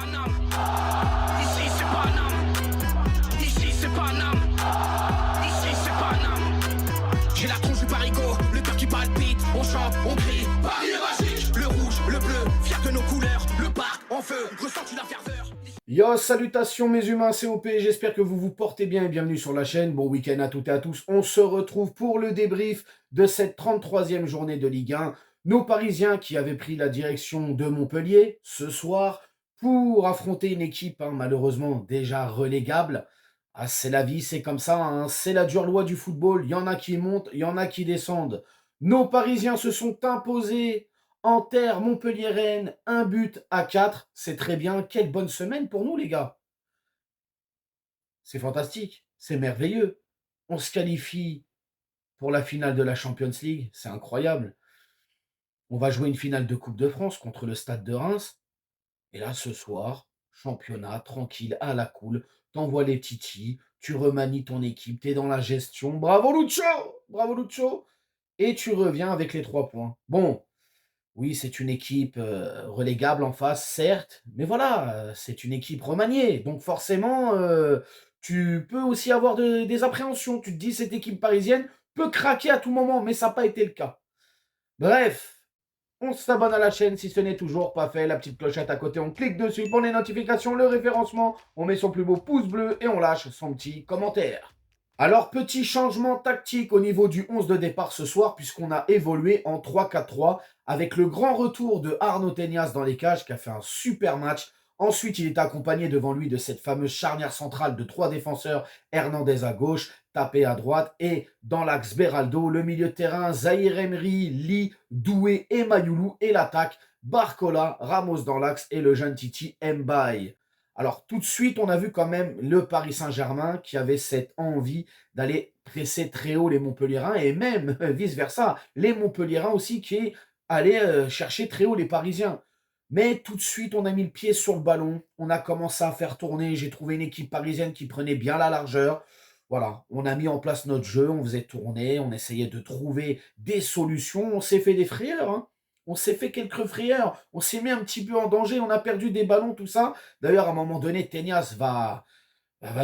Paname. Ici c'est Paname. Ici c'est Paname. Ici c'est Paname. J'ai la tronche du parigot, le cœur qui palpite. On chante, on crie, Paris est magique. Le rouge, le bleu, fier de nos couleurs. Le parc en feu, ressens-tu la ferveur? Yo, salutations mes humains COP, j'espère que vous vous portez bien et bienvenue sur la chaîne. Bon week-end à toutes et à tous. On se retrouve pour le débrief de cette 33e journée de Ligue 1. Nos Parisiens qui avaient pris la direction de Montpellier ce soir pour affronter une équipe malheureusement déjà relégable. Ah, c'est la vie, c'est comme ça, c'est la dure loi du football. Il y en a qui montent, il y en a qui descendent. Nos Parisiens se sont imposés en terre Montpellier-Rennes, 1 but à 4. C'est très bien. Quelle bonne semaine pour nous, les gars. C'est fantastique. C'est merveilleux. On se qualifie pour la finale de la Champions League. C'est incroyable. On va jouer une finale de Coupe de France contre le Stade de Reims. Et là, ce soir, championnat, tranquille, à la cool. T'envoies les titis, tu remanies ton équipe, t'es dans la gestion. Bravo Lucho! Bravo Lucho! Et tu reviens avec les 3 points. Bon, oui, c'est une équipe relégable en face, certes, mais voilà, c'est une équipe remaniée. Donc forcément, tu peux aussi avoir des appréhensions. Tu te dis, cette équipe parisienne peut craquer à tout moment, mais ça n'a pas été le cas. Bref, on s'abonne à la chaîne si ce n'est toujours pas fait. La petite clochette à côté, on clique dessus pour les notifications, le référencement. On met son plus beau pouce bleu et on lâche son petit commentaire. Alors, petit changement tactique au niveau du 11 de départ ce soir, puisqu'on a évolué en 3-4-3 avec le grand retour de Arnaud Tenias dans les cages, qui a fait un super match. Ensuite, il est accompagné devant lui de cette fameuse charnière centrale de 3 défenseurs, Hernandez à gauche, Tapé à droite, et dans l'axe Beraldo, le milieu de terrain, Zahir Emery, Lee, Doué et Mayoulou, et l'attaque, Barcola, Ramos dans l'axe, et le jeune Titi Mbaye. Alors, tout de suite, on a vu quand même le Paris Saint-Germain qui avait cette envie d'aller presser très haut les Montpelliérains et même vice-versa, les Montpelliérains aussi qui allaient chercher très haut les Parisiens. Mais tout de suite, on a mis le pied sur le ballon, on a commencé à faire tourner. J'ai trouvé une équipe parisienne qui prenait bien la largeur. Voilà, on a mis en place notre jeu, on faisait tourner, on essayait de trouver des solutions. On s'est fait des frayeurs, On s'est fait quelques frayeurs, on s'est mis un petit peu en danger, on a perdu des ballons, tout ça. D'ailleurs, à un moment donné, Tenias va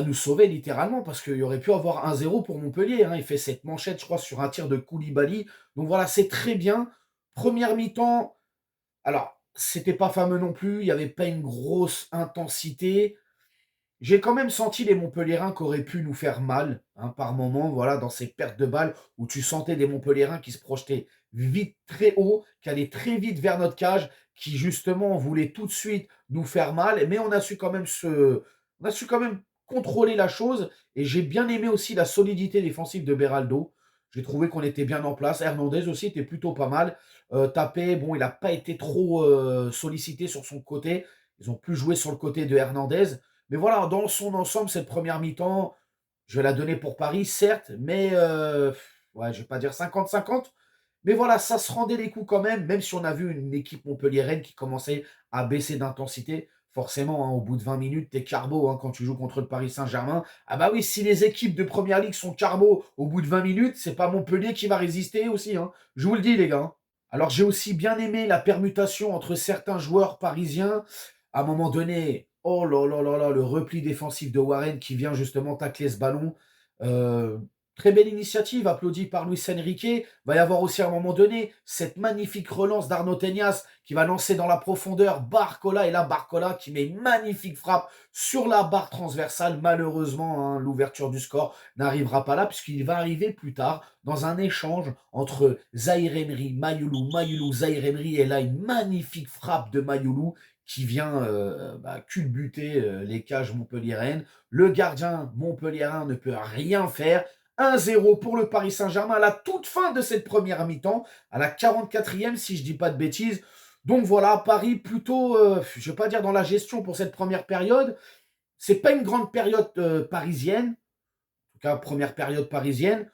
nous sauver littéralement parce qu'il aurait pu avoir 1-0 pour Montpellier. Il fait cette manchette, je crois, sur un tir de Koulibaly. Donc voilà, c'est très bien. Première mi-temps, alors, c'était pas fameux non plus, il n'y avait pas une grosse intensité. J'ai quand même senti les Montpelliérains qui auraient pu nous faire mal, par moment, voilà, dans ces pertes de balles où tu sentais des Montpelliérains qui se projetaient vite très haut, qui allaient très vite vers notre cage, qui justement voulaient tout de suite nous faire mal, mais on a su quand même contrôler la chose, et j'ai bien aimé aussi la solidité défensive de Beraldo. J'ai trouvé qu'on était bien en place. Hernandez aussi était plutôt pas mal. Tapé, bon, il n'a pas été trop sollicité sur son côté. Ils ont pu jouer sur le côté de Hernandez. Mais voilà, dans son ensemble, cette première mi-temps, je vais la donner pour Paris, certes, mais ouais, je ne vais pas dire 50-50. Mais voilà, ça se rendait les coups quand même si on a vu une équipe montpelliéraine qui commençait à baisser d'intensité. Forcément, au bout de 20 minutes, t'es carbo quand tu joues contre le Paris Saint-Germain. Ah bah oui, si les équipes de Première Ligue sont carbo au bout de 20 minutes, c'est pas Montpellier qui va résister aussi. Je vous le dis, les gars. Alors, j'ai aussi bien aimé la permutation entre certains joueurs parisiens. À un moment donné, oh là là là là, le repli défensif de Warren qui vient justement tacler ce ballon. Euh, Très belle initiative, applaudie par Luis Enrique. Va y avoir aussi à un moment donné cette magnifique relance d'Arnaud Tenias qui va lancer dans la profondeur Barcola. Et là, Barcola qui met une magnifique frappe sur la barre transversale. Malheureusement, l'ouverture du score n'arrivera pas là puisqu'il va arriver plus tard dans un échange entre Zahir Emery, Mayoulou, Mayoulou, Zahir Emery. Et là, une magnifique frappe de Mayoulou qui vient culbuter les cages montpelliéraines. Le gardien montpelliérain ne peut rien faire. 1-0 pour le Paris Saint-Germain à la toute fin de cette première mi-temps, à la 44e si je ne dis pas de bêtises. Donc voilà, Paris plutôt, je ne vais pas dire dans la gestion pour cette première période. C'est pas une grande période parisienne, en tout cas première période parisienne.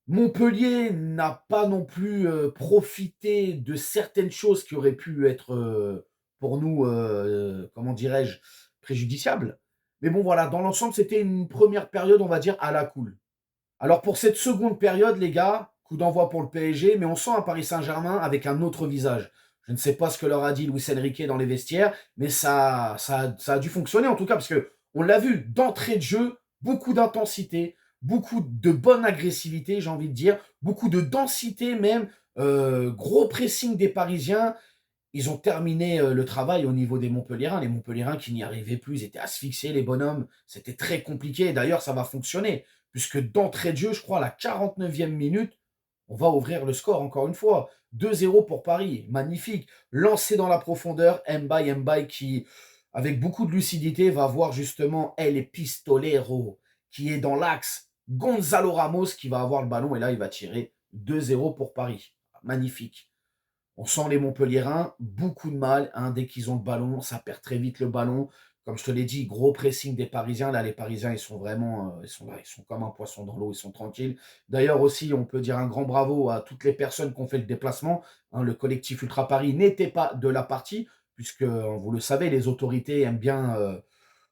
Montpellier n'a pas non plus profité de certaines choses qui auraient pu être pour nous, comment dirais-je, préjudiciables. Mais bon voilà, dans l'ensemble, c'était une première période, on va dire, à la cool. Alors pour cette seconde période, les gars, coup d'envoi pour le PSG, mais on sent un Paris Saint-Germain avec un autre visage. Je ne sais pas ce que leur a dit Luis Enrique dans les vestiaires, mais ça a dû fonctionner en tout cas, parce que on l'a vu, d'entrée de jeu, beaucoup d'intensité, beaucoup de bonne agressivité, j'ai envie de dire, beaucoup de densité même, gros pressing des Parisiens. Ils ont terminé le travail au niveau des Montpelliérains. Les Montpelliérains qui n'y arrivaient plus, ils étaient asphyxiés, les bonhommes. C'était très compliqué. D'ailleurs, ça va fonctionner, puisque d'entrée de jeu, je crois, à la 49e minute, on va ouvrir le score encore une fois. 2-0 pour Paris. Magnifique. Lancé dans la profondeur, Mbaye qui, avec beaucoup de lucidité, va voir justement El Pistolero, qui est dans l'axe. Gonzalo Ramos qui va avoir le ballon, et là, il va tirer 2-0 pour Paris. Magnifique. On sent les Montpelliérains, beaucoup de mal, hein, dès qu'ils ont le ballon, ça perd très vite le ballon. Comme je te l'ai dit, gros pressing des Parisiens. Là, les Parisiens, ils sont vraiment, ils sont là, ils sont comme un poisson dans l'eau, ils sont tranquilles. D'ailleurs aussi, on peut dire un grand bravo à toutes les personnes qui ont fait le déplacement, hein. Le collectif Ultra Paris n'était pas de la partie, puisque, vous le savez, les autorités aiment bien,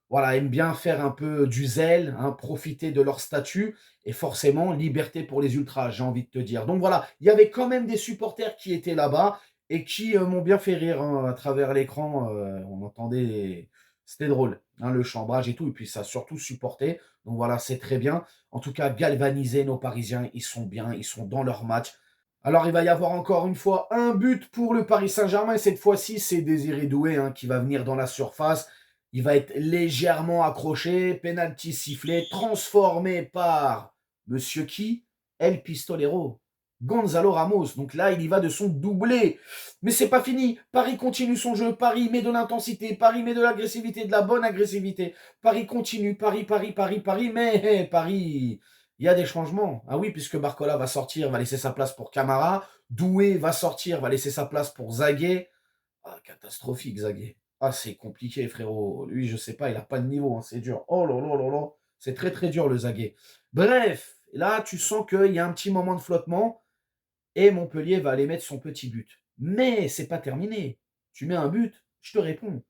voilà, aiment bien faire un peu du zèle, hein, profiter de leur statut et forcément liberté pour les ultras, j'ai envie de te dire. Donc voilà, il y avait quand même des supporters qui étaient là-bas et qui m'ont bien fait rire, hein, à travers l'écran. On entendait, c'était drôle, hein, le chambrage et tout, et puis ça a surtout supporté. Donc voilà, c'est très bien. En tout cas, galvaniser nos Parisiens, ils sont bien, ils sont dans leur match. Alors, il va y avoir encore une fois un but pour le Paris Saint-Germain. Et cette fois-ci, c'est Désiré Doué, hein, qui va venir dans la surface. Il va être légèrement accroché, penalty sifflé, transformé par Monsieur qui? El Pistolero, Gonzalo Ramos. Donc là, il y va de son doublé. Mais c'est pas fini. Paris continue son jeu. Paris met de l'intensité. Paris met de l'agressivité, de la bonne agressivité. Paris continue. Paris. Mais Paris, il y a des changements. Ah oui, puisque Barcola va sortir, va laisser sa place pour Camara. Doué va sortir, va laisser sa place pour Zaguet. Ah, catastrophique, Zaguet. Ah, c'est compliqué, frérot. Lui, je sais pas, il a pas de niveau, hein, c'est dur. Oh là là là là. C'est très très dur, le Zaguet. Bref, là, tu sens qu'il y a un petit moment de flottement et Montpellier va aller mettre son petit but. Mais c'est pas terminé. Tu mets un but, je te réponds.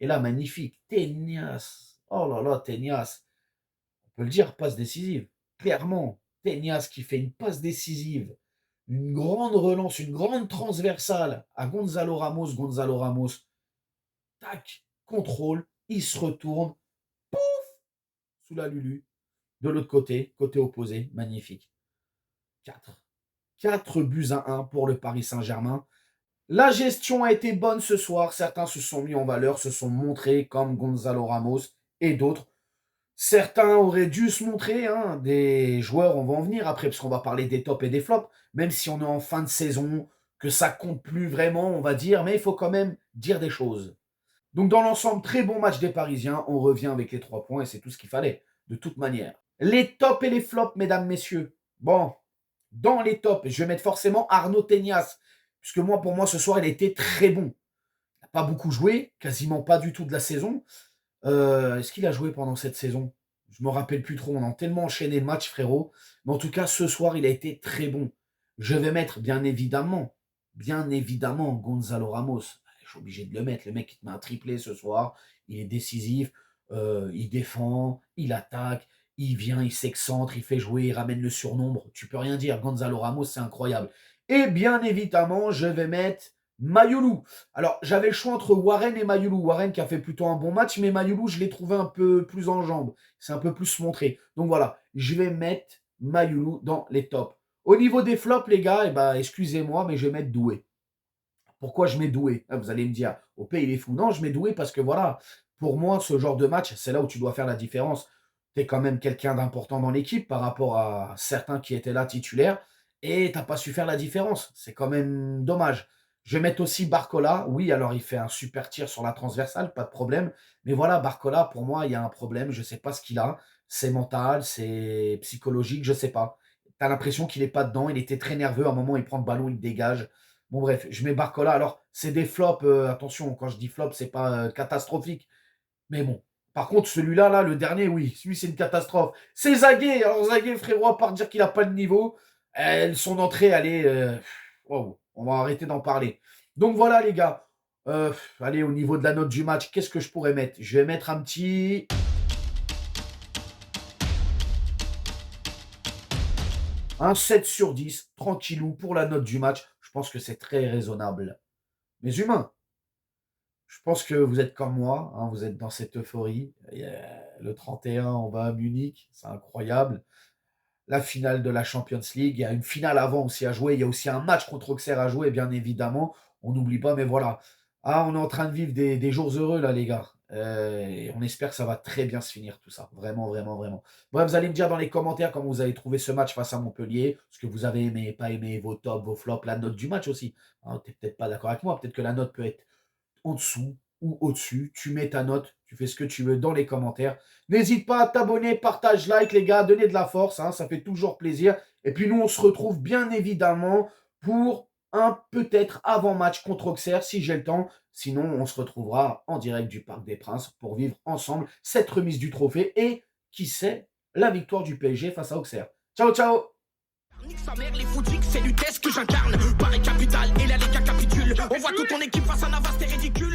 Et là, magnifique. Teignas. Oh là là, Teignas. On peut le dire, passe décisive. Clairement, Teignas qui fait une passe décisive, une grande relance, une grande transversale à Gonzalo Ramos. Gonzalo Ramos, tac, contrôle, il se retourne, sous la Lulu. De l'autre côté, côté opposé, magnifique. 4. 4 buts à 1 pour le Paris Saint-Germain. La gestion a été bonne ce soir. Certains se sont mis en valeur, se sont montrés comme Gonzalo Ramos et d'autres. Certains auraient dû se montrer, hein, des joueurs, on va en venir après, parce qu'on va parler des tops et des flops, même si on est en fin de saison, que ça compte plus vraiment, on va dire, mais il faut quand même dire des choses. Donc dans l'ensemble, très bon match des Parisiens. On revient avec les 3 points et c'est tout ce qu'il fallait, de toute manière. Les tops et les flops, mesdames, messieurs. Bon, dans les tops, je vais mettre forcément Arnaud Teignas, puisque moi, pour moi, ce soir, il a été très bon. Il n'a pas beaucoup joué, quasiment pas du tout de la saison. Est-ce qu'il a joué pendant cette saison? Je me rappelle plus trop. On a tellement enchaîné le match, frérot. Mais en tout cas, ce soir, il a été très bon. Je vais mettre, bien évidemment, Gonzalo Ramos. Je suis obligé de le mettre. Le mec, il te met un triplé ce soir. Il est décisif. Il défend. Il attaque. Il vient, il s'excentre. Il fait jouer. Il ramène le surnombre. Tu peux rien dire. Gonzalo Ramos, c'est incroyable. Et bien évidemment, je vais mettre Mayoulou. Alors, j'avais le choix entre Warren et Mayoulou. Warren qui a fait plutôt un bon match, mais Mayoulou, je l'ai trouvé un peu plus en jambes. C'est un peu plus montré. Donc voilà, je vais mettre Mayoulou dans les tops. Au niveau des flops, les gars, eh ben, excusez-moi, mais je vais mettre Doué. Pourquoi je mets Doué? Vous allez me dire, OP, il est fou. Non, je mets Doué parce que voilà, pour moi, ce genre de match, c'est là où tu dois faire la différence. Tu es quand même quelqu'un d'important dans l'équipe par rapport à certains qui étaient là titulaires et tu n'as pas su faire la différence. C'est quand même dommage. Je vais mettre aussi Barcola. Oui, alors il fait un super tir sur la transversale, pas de problème. Mais voilà, Barcola, pour moi, il y a un problème. Je ne sais pas ce qu'il a. C'est mental, c'est psychologique, je ne sais pas. Tu as l'impression qu'il n'est pas dedans. Il était très nerveux. À un moment, il prend le ballon, il dégage. Bon, bref, je mets Barcola. Alors, c'est des flops. Attention, quand je dis flop, c'est pas catastrophique. Mais bon. Par contre, celui-là, là, le dernier, oui, celui, c'est une catastrophe. C'est Zaguet. Alors, Zaguet, frérot, à part dire qu'il n'a pas de niveau, son entrée, elle est... wow, on va arrêter d'en parler. Donc, voilà, les gars. Allez, au niveau de la note du match, qu'est-ce que je pourrais mettre? Je vais mettre un petit... un 7 sur 10, tranquillou, pour la note du match. Je pense que c'est très raisonnable. mes humains, je pense que vous êtes comme moi, hein, vous êtes dans cette euphorie. Le 31, on va à Munich, c'est incroyable. La finale de la Champions League, il y a une finale avant aussi à jouer, il y a aussi un match contre Auxerre à jouer, bien évidemment. On n'oublie pas, mais voilà. Ah, on est en train de vivre des jours heureux, là, les gars. Et on espère que ça va très bien se finir, tout ça. Vraiment, vraiment, vraiment. Bref, vous allez me dire dans les commentaires comment vous avez trouvé ce match face à Montpellier, ce que vous avez aimé, pas aimé, vos tops, vos flops, la note du match aussi. Hein, t'es peut-être pas d'accord avec moi, peut-être que la note peut être en dessous ou au-dessus. Tu mets ta note, tu fais ce que tu veux dans les commentaires. N'hésite pas à t'abonner, partage, like, les gars, donnez de la force, hein, ça fait toujours plaisir. Et puis nous, on se retrouve bien évidemment pour un peut-être avant-match contre Auxerre, si j'ai le temps. Sinon, on se retrouvera en direct du Parc des Princes pour vivre ensemble cette remise du trophée et, qui sait, la victoire du PSG face à Auxerre. Ciao, ciao! Nique sa mère, les footix, c'est l'UTES que j'incarne. Paris capitale et la Liga capitule. On voit toute ton équipe face à Navas, c'est ridicule.